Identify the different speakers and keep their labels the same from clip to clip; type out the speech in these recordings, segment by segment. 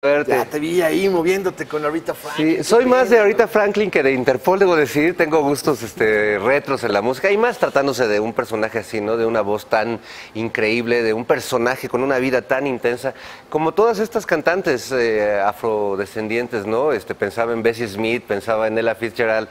Speaker 1: Verte.
Speaker 2: Ya te vi ahí moviéndote con Aretha Franklin.
Speaker 1: Sí, soy más de Aretha Franklin que de Interpol, debo decir. Tengo gustos retros en la música y más tratándose de un personaje así, ¿no? De una voz tan increíble, de un personaje con una vida tan intensa, como todas estas cantantes afrodescendientes, ¿no? Pensaba en Bessie Smith, pensaba en Ella Fitzgerald,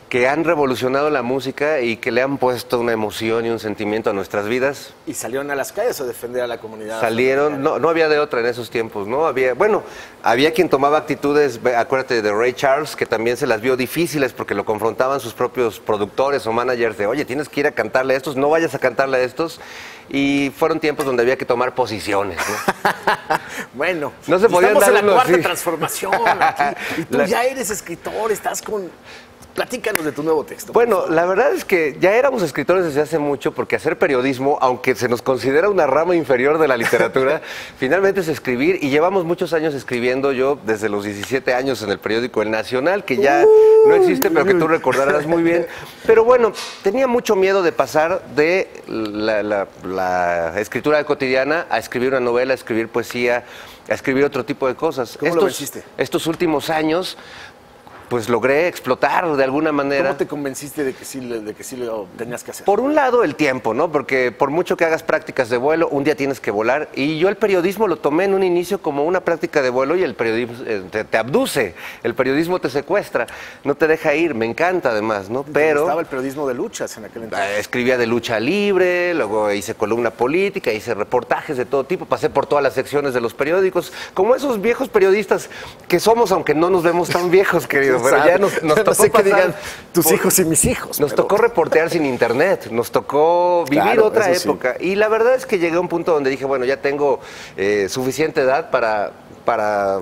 Speaker 1: que han revolucionado la música y que le han puesto una emoción y un sentimiento a nuestras vidas.
Speaker 2: Y salieron a las calles a defender a la comunidad.
Speaker 1: Salieron, no había de otra en esos tiempos, ¿no? Había quien tomaba actitudes, acuérdate de Ray Charles, que también se las vio difíciles porque lo confrontaban sus propios productores o managers de, oye, tienes que ir a cantarle a estos, no vayas a cantarle a estos. Y fueron tiempos donde había que tomar posiciones, ¿no?
Speaker 2: Bueno,
Speaker 1: no se podía
Speaker 2: estamos
Speaker 1: dar
Speaker 2: en la cuarta
Speaker 1: así.
Speaker 2: transformación aquí. Y tú ya eres escritor, estás con... Platícanos de tu nuevo texto.
Speaker 1: Bueno, la verdad es que ya éramos escritores desde hace mucho, porque hacer periodismo, aunque se nos considera una rama inferior de la literatura, finalmente es escribir, y llevamos muchos años escribiendo, yo desde los 17 años en el periódico El Nacional, que ya no existe, pero que tú recordarás muy bien. Pero bueno, tenía mucho miedo de pasar de la escritura cotidiana a escribir una novela, a escribir poesía, a escribir otro tipo de cosas.
Speaker 2: ¿Cómo lo hiciste?
Speaker 1: Estos últimos años, pues logré explotar de alguna manera.
Speaker 2: ¿Cómo te convenciste de que sí lo tenías que hacer?
Speaker 1: Por un lado, el tiempo, ¿no? Porque por mucho que hagas prácticas de vuelo, un día tienes que volar. Y yo el periodismo lo tomé en un inicio como una práctica de vuelo y el periodismo te abduce, el periodismo te secuestra, no te deja ir, me encanta además, ¿no? Pero
Speaker 2: estaba el periodismo de luchas en aquel entonces.
Speaker 1: Escribía de lucha libre, luego hice columna política, hice reportajes de todo tipo, pasé por todas las secciones de los periódicos, como esos viejos periodistas que somos, aunque no nos vemos tan viejos, queridos. Pero ya nos tocó
Speaker 2: no sé qué digan tus
Speaker 1: por,
Speaker 2: hijos y mis hijos.
Speaker 1: Nos tocó reportear sin internet, nos tocó vivir otra época. Sí. Y la verdad es que llegué a un punto donde dije, bueno, ya tengo suficiente edad para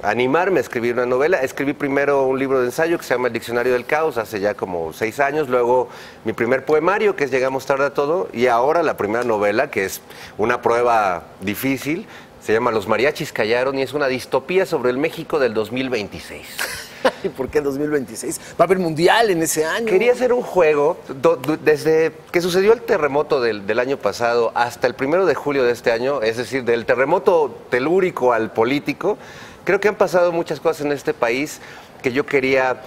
Speaker 1: animarme a escribir una novela. Escribí primero un libro de ensayo que se llama El Diccionario del Caos, hace ya como 6 años. Luego mi primer poemario, que es Llegamos tarde a todo. Y ahora la primera novela, que es una prueba difícil, se llama Los mariachis callaron y es una distopía sobre el México del 2026.
Speaker 2: ¿Y por qué 2026? Va a haber mundial en ese año.
Speaker 1: Quería hacer un juego, desde que sucedió el terremoto del año pasado hasta el 1 de julio de este año, es decir, del terremoto telúrico al político, creo que han pasado muchas cosas en este país que yo quería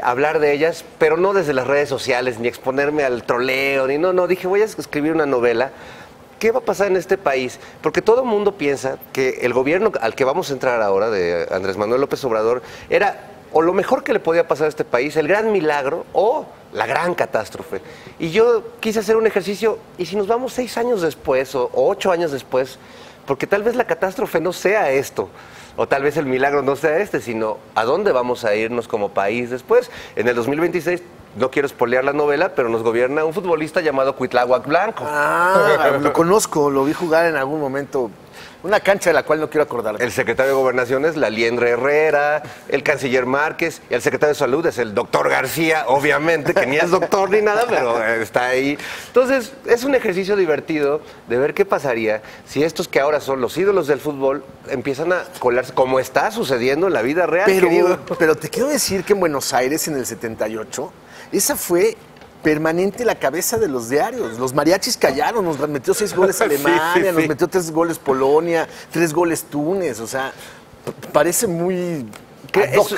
Speaker 1: hablar de ellas, pero no desde las redes sociales, ni exponerme al troleo, ni no, dije, voy a escribir una novela. ¿Qué va a pasar en este país? Porque todo el mundo piensa que el gobierno al que vamos a entrar ahora, de Andrés Manuel López Obrador, era o lo mejor que le podía pasar a este país, el gran milagro, o la gran catástrofe. Y yo quise hacer un ejercicio, y si nos vamos 6 años después, o 8 años después, porque tal vez la catástrofe no sea esto, o tal vez el milagro no sea sino a dónde vamos a irnos como país después. En el 2026, no quiero espolear la novela, pero nos gobierna un futbolista llamado Cuitláhuac Blanco.
Speaker 2: Ah, lo conozco, lo vi jugar en algún momento. Una cancha de la cual no quiero acordarme.
Speaker 1: El secretario de Gobernación es la Liendre Herrera, el canciller Márquez, y el secretario de Salud es el doctor García, obviamente, que ni es doctor ni nada, pero está ahí. Entonces, es un ejercicio divertido de ver qué pasaría si estos que ahora son los ídolos del fútbol empiezan a colarse, como está sucediendo en la vida real, querido.
Speaker 2: Pero te quiero decir que en Buenos Aires, en el 78, esa fue permanente la cabeza de los diarios. Los mariachis callaron, nos metió 6 goles Alemania, nos metió 3 goles Polonia, 3 goles Túnez, o sea, parece muy...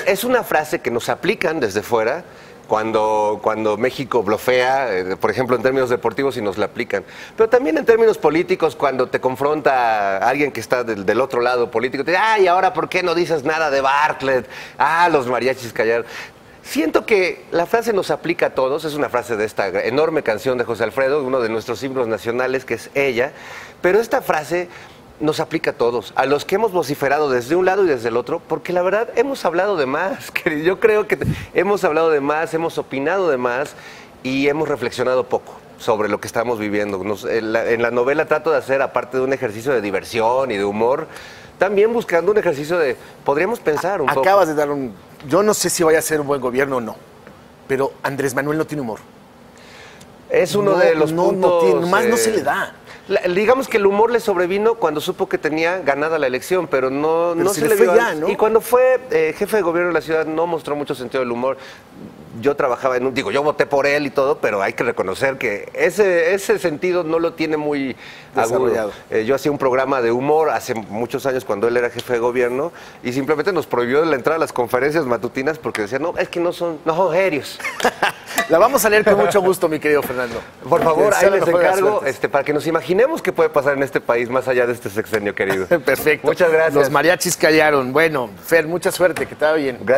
Speaker 1: Es una frase que nos aplican desde fuera cuando México blofea, por ejemplo, en términos deportivos, y nos la aplican. Pero también en términos políticos, cuando te confronta alguien que está del otro lado político, te dice, ay, ahora, ¿por qué no dices nada de Bartlett? Ah, los mariachis callaron. Siento que la frase nos aplica a todos, es una frase de esta enorme canción de José Alfredo, uno de nuestros himnos nacionales, que es Ella, pero esta frase nos aplica a todos, a los que hemos vociferado desde un lado y desde el otro, porque la verdad hemos hablado de más, yo creo que hemos hablado de más, hemos opinado de más y hemos reflexionado poco sobre lo que estamos viviendo. En la novela trato de hacer, aparte de un ejercicio de diversión y de humor, también buscando un ejercicio de, podríamos pensar un poco.
Speaker 2: Acabas de dar yo no sé si vaya a ser un buen gobierno o no, pero Andrés Manuel no tiene humor.
Speaker 1: Es uno de los puntos...
Speaker 2: nomás no se le da.
Speaker 1: Digamos que el humor le sobrevino cuando supo que tenía ganada la elección, pero no se le
Speaker 2: fue
Speaker 1: vio
Speaker 2: ya, ¿no?
Speaker 1: Y cuando fue jefe de gobierno de la ciudad no mostró mucho sentido del humor. yo trabajaba yo voté por él y todo, pero hay que reconocer que ese sentido no lo tiene muy
Speaker 2: desarrollado.
Speaker 1: Yo hacía un programa de humor hace muchos años cuando él era jefe de gobierno y simplemente nos prohibió la entrada a las conferencias matutinas porque decía, no, es que no son serios.
Speaker 2: La vamos a leer con mucho gusto, mi querido Fernando.
Speaker 1: Por favor, ahí les encargo
Speaker 2: suerte.
Speaker 1: para que nos imaginemos qué puede pasar en este país más allá de este sexenio, querido.
Speaker 2: Perfecto.
Speaker 1: Muchas gracias.
Speaker 2: Los mariachis callaron. Bueno, Fer, mucha suerte, que te va bien.
Speaker 1: Gracias.